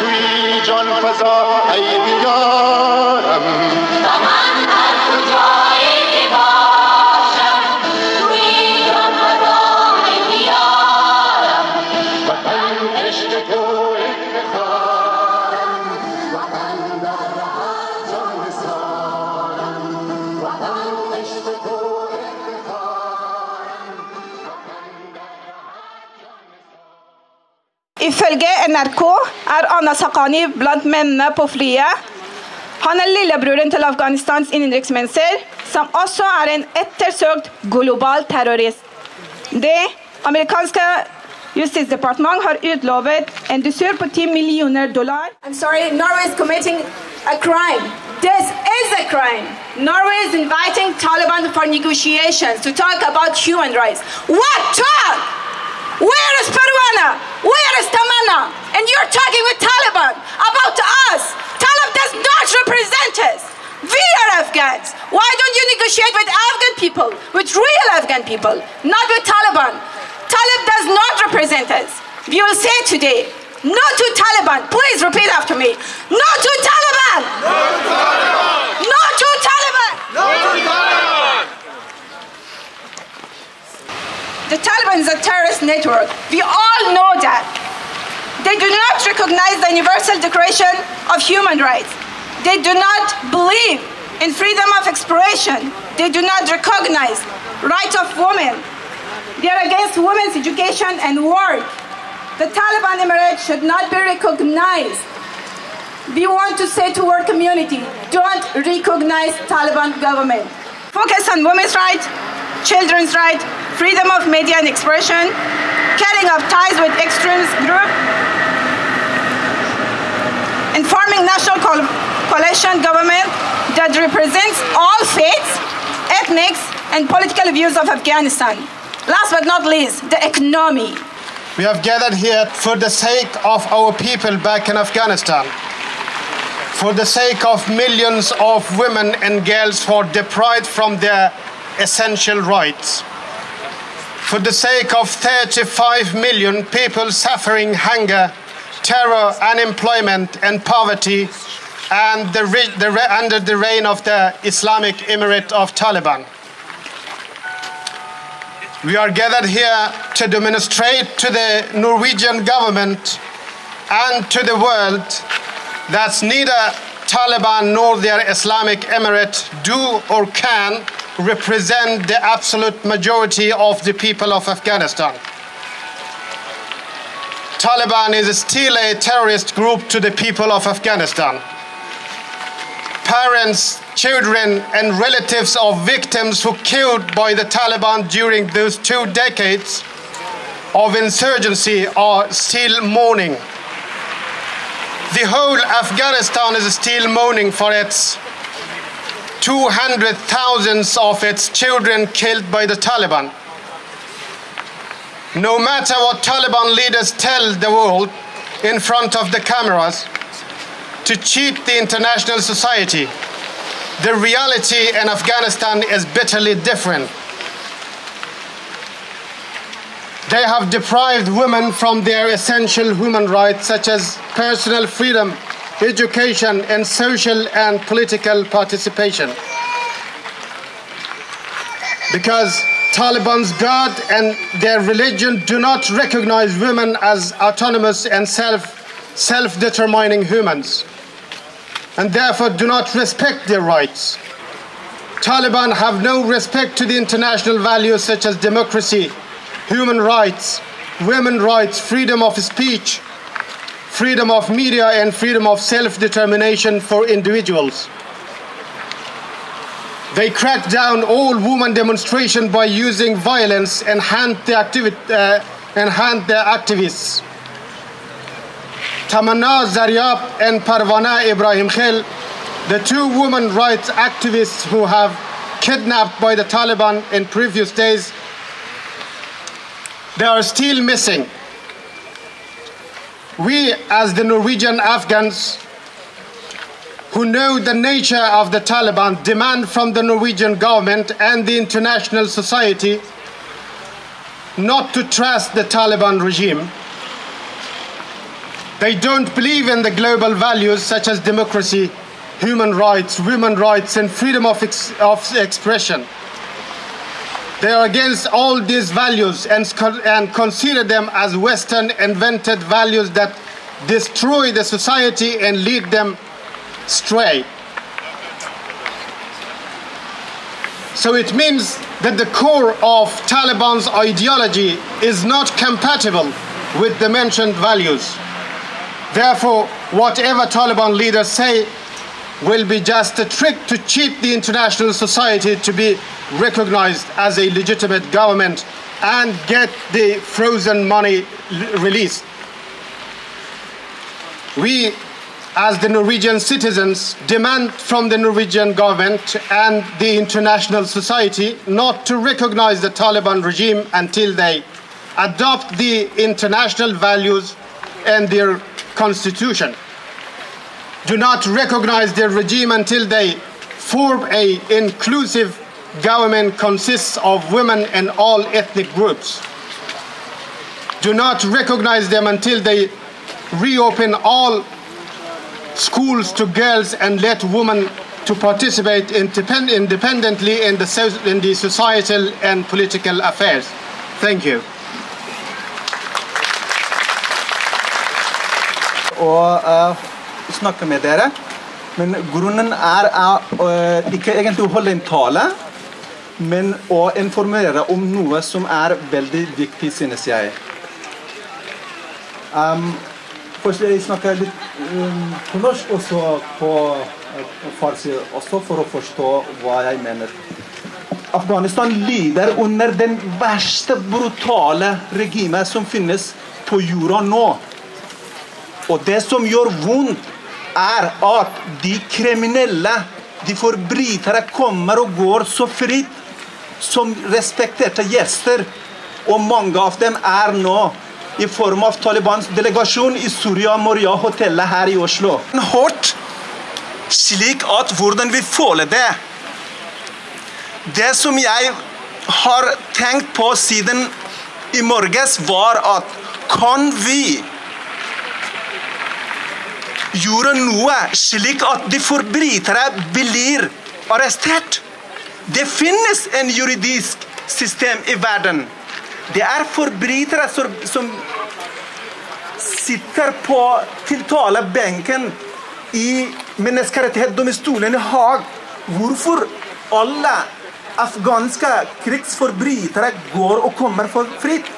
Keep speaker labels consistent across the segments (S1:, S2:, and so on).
S1: توی جان فضا ای بیارم و من هر کجایی که باشم توی جان فضا ای بیارم وطن عشق تو افتخارم وطن در هر جان نثارم وطن عشق تو
S2: Ifølge NRK er Anna Sakani blant mennene på flyet. Han er lillebroren til Afghanistans innenriksminister, som også er en ettersøkt global terrorist. Det amerikanske justisdepartementet har utlovet en dusør på $10 millioner.
S3: I'm sorry, Norway is committing a crime. This is a crime. Norway is inviting Taliban for negotiations to talk about human rights. What talk? Where is Parwana? Where is Tamanna? And you're talking with Taliban about us. Taliban does not represent us. We are Afghans. Why don't you negotiate with Afghan people, with real Afghan people, not with Taliban? Taliban does not represent us. We will say today, no to Taliban. Please repeat after me. No to Taliban. No to Taliban. No to Taliban. No to Taliban.
S2: The Taliban is a terrorist network. We all know that. They do not recognize the Universal Declaration of Human Rights. They do not believe in freedom of expression. They do not recognize rights of women. They are against women's education and work. The Taliban Emirate should not be recognized. We want to say to our community, don't recognize Taliban government. Focus on women's rights, children's rights, freedom of media and expression, cutting off ties with extremist groups, and forming national coalition government that represents all faiths, ethnic, and political views of Afghanistan. Last but not least, the economy.
S4: We have gathered here for the sake of our people back in Afghanistan, for the sake of millions of women and girls who are deprived from their essential rights, for the sake of 35 million people suffering hunger, terror, unemployment, and poverty, and under the reign of the Islamic Emirate of Taliban. We are gathered here to demonstrate to the Norwegian government and to the world that neither Taliban nor their Islamic Emirate do or can represent the absolute majority of the people of Afghanistan. Taliban is still a terrorist group to the people of Afghanistan. Parents, children, and relatives of victims who were killed by the Taliban during those 2 decades of insurgency are still mourning. The whole Afghanistan is still mourning for its 200,000 of its children killed by the Taliban. No matter what Taliban leaders tell the world in front of the cameras to cheat the international society, the reality in Afghanistan is bitterly different. They have deprived women from their essential human rights, such as personal freedom, education, and social and political participation. Because Taliban's God and their religion do not recognize women as autonomous and self-determining humans, and therefore do not respect their rights. Taliban have no respect to the international values such as democracy, human rights, women's rights, freedom of speech, freedom of media, and freedom of self-determination for individuals. They crack down all women demonstrations by using violence and hand their activists. Tamanna Zaryab and Parwana Ibrahim Khil, the 2 women rights activists who have kidnapped by the Taliban in previous days, they are still missing. We, as the Norwegian Afghans, who know the nature of the Taliban, demand from the Norwegian government and the international society not to trust the Taliban regime. They don't believe in the global values such as democracy, human rights, women's rights, and freedom of expression. They are against all these values and consider them as Western invented values that destroy the society and lead them astray. So it means that the core of Taliban's ideology is not compatible with the mentioned values. Therefore, whatever Taliban leaders say will be just a trick to cheat the international society to be recognized as a legitimate government and get the frozen money released. We, as the Norwegian citizens, demand from the Norwegian government and the international society not to recognize the Taliban regime until they adopt the international values and their constitution. Do not recognize their regime until they form an inclusive government consists of women and all ethnic groups. Do not recognize them until they reopen all schools to girls and let women to participate independently in the societal and political affairs. Thank you.
S5: Snakke med dere, men grunnen ikke egentlig å holde en tale, men å informere om noe som veldig viktig, synes jeg. Først jeg snakker litt på norsk, og så på farsi, også for å forstå hva jeg mener. Afghanistan lider under den verste brutale regimet som finnes på jorda nå. Og det som gjør vondt at de kriminelle, de forbrytere kommer og går så fritt som respekterte gjester, og mange av dem nå i form av Talibans delegasjon i Soria Moria-hotellet her i Oslo. Hårdt, slik at hvordan vi føler det. Det som jeg har tenkt på siden i morges var at kan vi gjorde noe slik at de forbrytere blir arrestert. Det finnes en juridisk system i verden. Det forbrytere som sitter på tiltalebenken i menneskerettighetsdomstolen i Haag. Hvorfor alle afghanske krigsforbrytere går og kommer for fritt?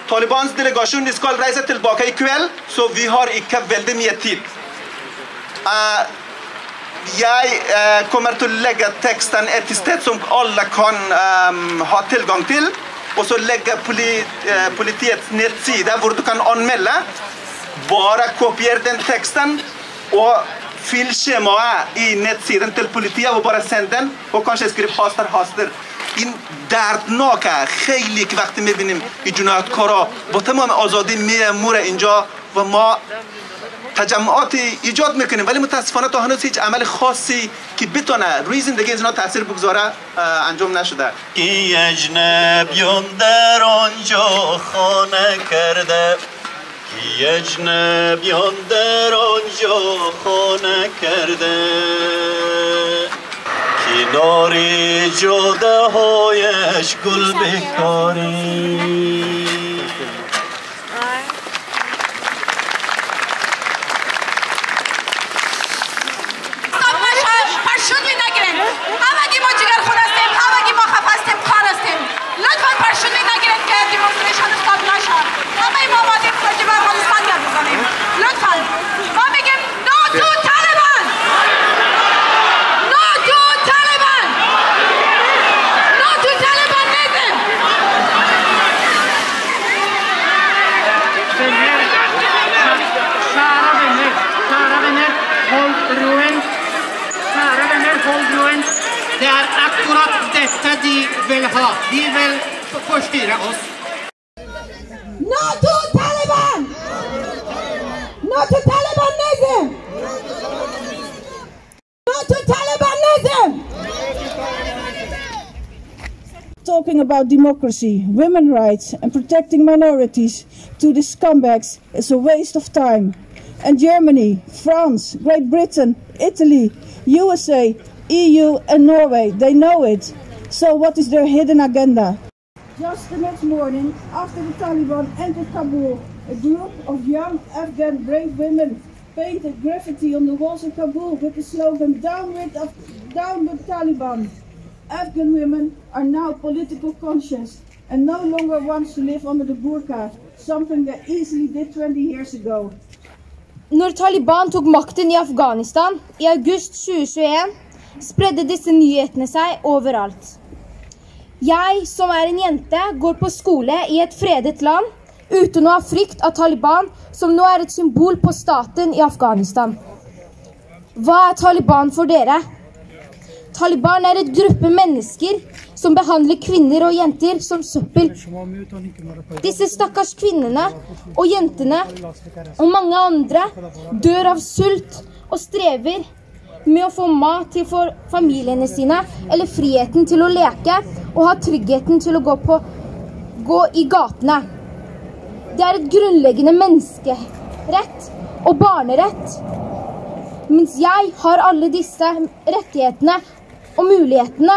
S5: Talibans delegasjon skal reise tilbake i kveld, så vi har ikke veldig mye tid. Jeg kommer til å legge teksten et sted som alle kan ha tilgang til, og så legge politiets nettside hvor du kan anmelde. Bare kopier den teksten og fyll skjemaet i nettsiden til politiet og bare send den, og kanskje skriv haster. این دردناکه، خیلی که وقتی میبینیم این جنایتکارا با تمام آزادی میموره اینجا و ما تجمعاتی ایجاد میکنیم، ولی متاسفانه تا هنوز هیچ عمل خاصی که بتونه روی زندگی اینا تاثیر بگذاره انجام نشده.
S6: کی اجنبیان در آنجا خانه کرده، کی اجنبیان در آنجا خانه کرده، کناری جاده هایش گل بکاری.
S2: پرشونی نگیرین، همگی ما جگرخون هستیم، همگی ما خفه هستیم، کار هستیم. لطفا پرشونی نگیرین که دیمونستریشن استاب نشه. همه ما باید راجع به افغانستان گپ بزنیم. لطفا ما میگیم نو تو طالبان، نو تو طالبان، نو تو طالبانیزم.
S7: Det akkurat dette de vil ha. De vil forstyrre oss.
S3: to Talibanism!
S8: Talking about democracy, women's rights and protecting minorities to the scumbags is a waste of time. And Germany, France, Great Britain, Italy, USA, EU and Norway, they know it. So what is their hidden agenda? Just the next morning, after the Taliban entered Kabul, a group of young Afghan brave women painted graffiti on the walls of Kabul with the slogan, "Down with Taliban." Afghan women are now political conscious and no longer wants to live under the burqa, something they easily did 20 years ago.
S9: Når Taliban tok makten i Afghanistan i august 2021, spredde disse nyhetene seg overalt. Jeg, som en jente, går på skole i et fredet land, uten å ha frykt av Taliban, som nå et symbol på staten i Afghanistan. Hva Taliban for dere? Taliban et gruppe mennesker som behandler kvinner og jenter som søppel. Disse stakkars kvinnene og jentene og mange andre dør av sult og strever med å få mat til familiene sine eller friheten til å leke og ha tryggheten til å gå i gatene. Det et grunnleggende menneskerett og barnerett. Mens jeg har alle disse rettighetene og mulighetene